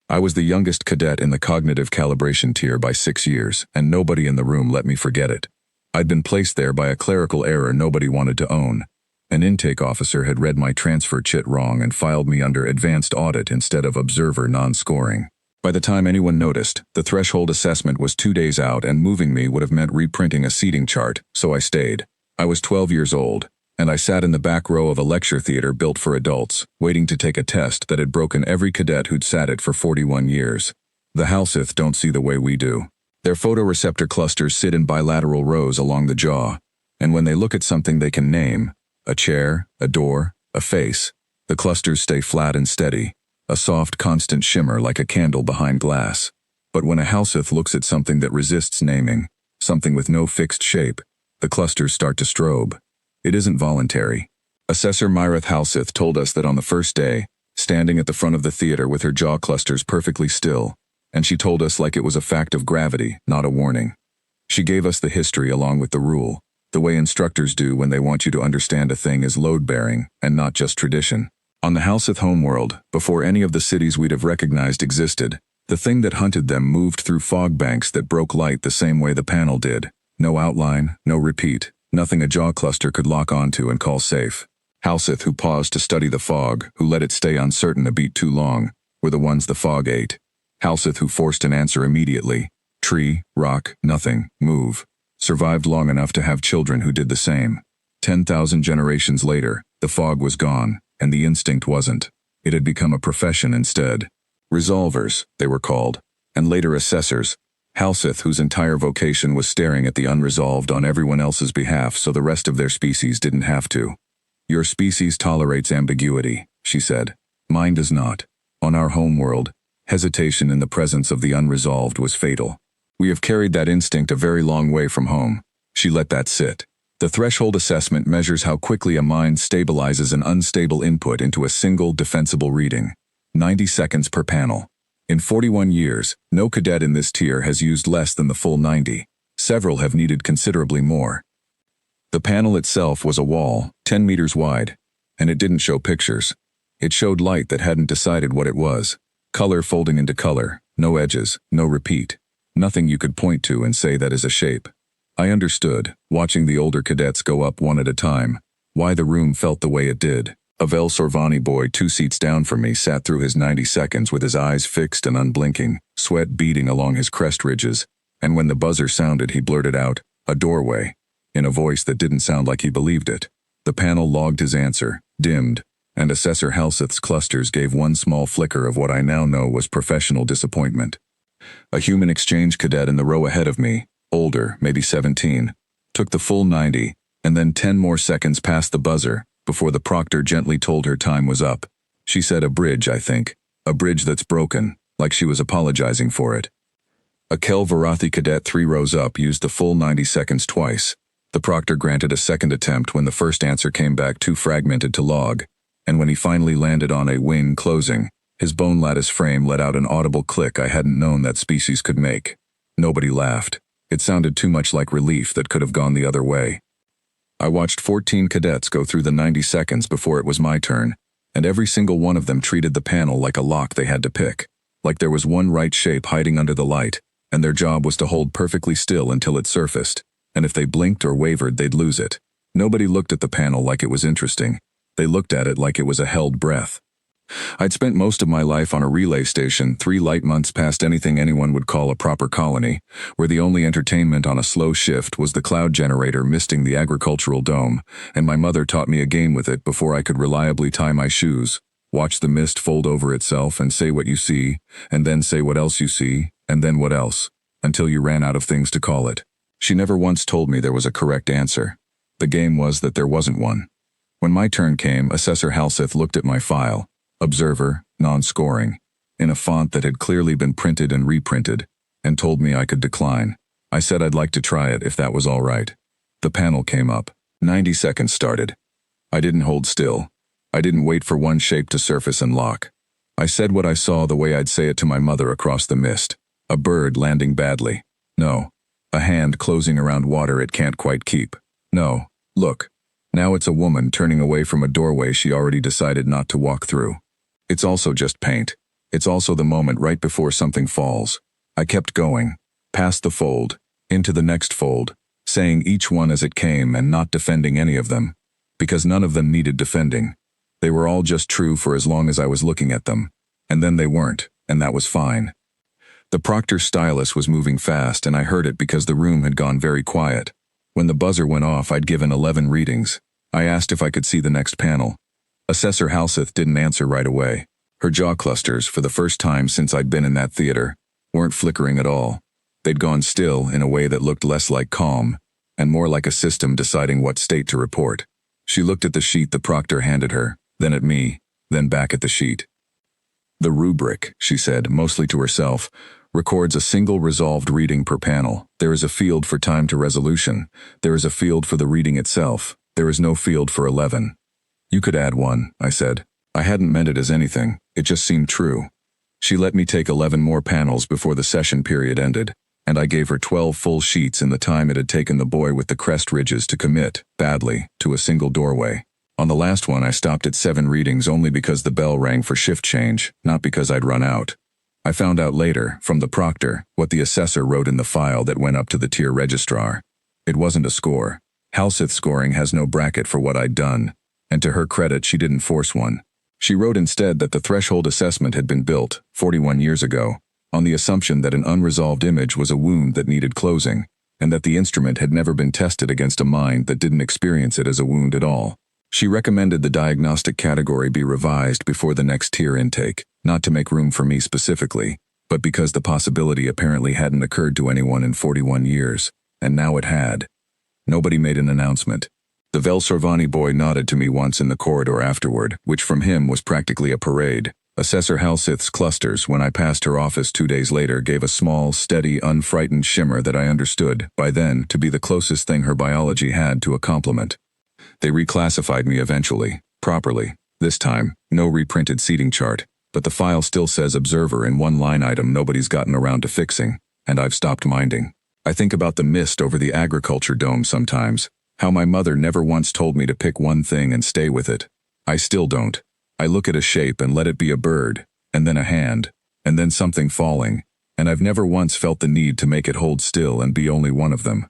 I was the youngest cadet in the cognitive calibration tier by 6 years, and nobody in the room let me forget it. I'd been placed there by a clerical error nobody wanted to own. An intake officer had read my transfer chit wrong and filed me under advanced audit instead of observer non-scoring. By the time anyone noticed, the threshold assessment was 2 days out and moving me would have meant reprinting a seating chart, so I stayed. I was 12 years old, and I sat in the back row of a lecture theater built for adults, waiting to take a test that had broken every cadet who'd sat it for 41 years. The Halsith don't see the way we do. Their photoreceptor clusters sit in bilateral rows along the jaw, and when they look at something they can name, a chair, a door, a face, the clusters stay flat and steady, a soft, constant shimmer like a candle behind glass. But when a Halsith looks at something that resists naming, something with no fixed shape, the clusters start to strobe. It isn't voluntary. Assessor Myrith Halsith told us that on the first day, standing at the front of the theater with her jaw clusters perfectly still, and she told us like it was a fact of gravity, not a warning. She gave us the history along with the rule, the way instructors do when they want you to understand a thing is load-bearing and not just tradition. On the Halsith homeworld, before any of the cities we'd have recognized existed, the thing that hunted them moved through fog banks that broke light the same way the panel did. No outline, no repeat, nothing a jaw cluster could lock onto and call safe. Halsith who paused to study the fog, who let it stay uncertain a beat too long, were the ones the fog ate. Halsith who forced an answer immediately, tree, rock, nothing, move, survived long enough to have children who did the same. 10,000 generations later, the fog was gone, and the instinct wasn't. It had become a profession instead. Resolvers, they were called, and later assessors. Halsith, whose entire vocation was staring at the unresolved on everyone else's behalf so the rest of their species didn't have to. Your species tolerates ambiguity, she said. Mine does not. On our homeworld, hesitation in the presence of the unresolved was fatal. We have carried that instinct a very long way from home. She let that sit. The threshold assessment measures how quickly a mind stabilizes an unstable input into a single defensible reading. 90 seconds per panel. In 41 years, no cadet in this tier has used less than the full 90. Several have needed considerably more. The panel itself was a wall, 10 meters wide, and it didn't show pictures. It showed light that hadn't decided what it was. Color folding into color, no edges, no repeat. Nothing you could point to and say that is a shape. I understood, watching the older cadets go up one at a time, why the room felt the way it did. A Vel Sorvani boy 2 seats down from me sat through his 90 seconds with his eyes fixed and unblinking, sweat beading along his crest ridges, and when the buzzer sounded he blurted out, "A doorway," in a voice that didn't sound like he believed it. The panel logged his answer, dimmed, and Assessor Halsith's clusters gave one small flicker of what I now know was professional disappointment. A human exchange cadet in the row ahead of me, older, maybe 17, took the full 90, and then 10 more seconds past the buzzer, before the proctor gently told her time was up. She said a bridge, I think. A bridge that's broken, like she was apologizing for it. A Kel Varathi cadet 3 rows up used the full 90 seconds twice. The proctor granted a second attempt when the first answer came back too fragmented to log, and when he finally landed on a wing closing, his bone lattice frame let out an audible click I hadn't known that species could make. Nobody laughed. It sounded too much like relief that could have gone the other way. I watched 14 cadets go through the 90 seconds before it was my turn, and every single one of them treated the panel like a lock they had to pick, like there was one right shape hiding under the light, and their job was to hold perfectly still until it surfaced, and if they blinked or wavered they'd lose it. Nobody looked at the panel like it was interesting. They looked at it like it was a held breath. I'd spent most of my life on a relay station 3 light months past anything anyone would call a proper colony, where the only entertainment on a slow shift was the cloud generator misting the agricultural dome, and my mother taught me a game with it before I could reliably tie my shoes. Watch the mist fold over itself and say what you see, and then say what else you see, and then what else, until you ran out of things to call it. She never once told me there was a correct answer. The game was that there wasn't one. When my turn came, Assessor Halsith looked at my file. Observer, non-scoring, in a font that had clearly been printed and reprinted, and told me I could decline. I said I'd like to try it if that was all right. The panel came up. 90 seconds started. I didn't hold still. I didn't wait for one shape to surface and lock. I said what I saw the way I'd say it to my mother across the mist. A bird landing badly. No. A hand closing around water it can't quite keep. No. Look. Now it's a woman turning away from a doorway she already decided not to walk through. It's also just paint. It's also the moment right before something falls. I kept going, past the fold, into the next fold, saying each one as it came and not defending any of them, because none of them needed defending. They were all just true for as long as I was looking at them, and then they weren't, and that was fine. The proctor's stylus was moving fast, and I heard it because the room had gone very quiet. When the buzzer went off, I'd given 11 readings. I asked if I could see the next panel. Assessor Halseth didn't answer right away. Her jaw clusters, for the first time since I'd been in that theater, weren't flickering at all. They'd gone still in a way that looked less like calm, and more like a system deciding what state to report. She looked at the sheet the proctor handed her, then at me, then back at the sheet. "The rubric," she said, mostly to herself, "records a single resolved reading per panel. There is a field for time to resolution. There is a field for the reading itself. There is no field for 11. "You could add one," I said. I hadn't meant it as anything. It just seemed true. She let me take 11 more panels before the session period ended, and I gave her 12 full sheets in the time it had taken the boy with the crest ridges to commit, badly, to a single doorway. On the last one, I stopped at 7 readings only because the bell rang for shift change, not because I'd run out. I found out later, from the proctor, what the assessor wrote in the file that went up to the tier registrar. It wasn't a score. Halseth's scoring has no bracket for what I'd done, and to her credit, she didn't force one. She wrote instead that the threshold assessment had been built, 41 years ago, on the assumption that an unresolved image was a wound that needed closing, and that the instrument had never been tested against a mind that didn't experience it as a wound at all. She recommended the diagnostic category be revised before the next tier intake, not to make room for me specifically, but because the possibility apparently hadn't occurred to anyone in 41 years, and now it had. Nobody made an announcement. The Velsorvani boy nodded to me once in the corridor afterward, which from him was practically a parade. Assessor Halseth's clusters, when I passed her office 2 days later, gave a small, steady, unfrightened shimmer that I understood, by then, to be the closest thing her biology had to a compliment. They reclassified me eventually, properly. This time, no reprinted seating chart, but the file still says observer in one line item nobody's gotten around to fixing, and I've stopped minding. I think about the mist over the agriculture dome sometimes, how my mother never once told me to pick one thing and stay with it. I still don't. I look at a shape and let it be a bird, and then a hand, and then something falling, and I've never once felt the need to make it hold still and be only one of them.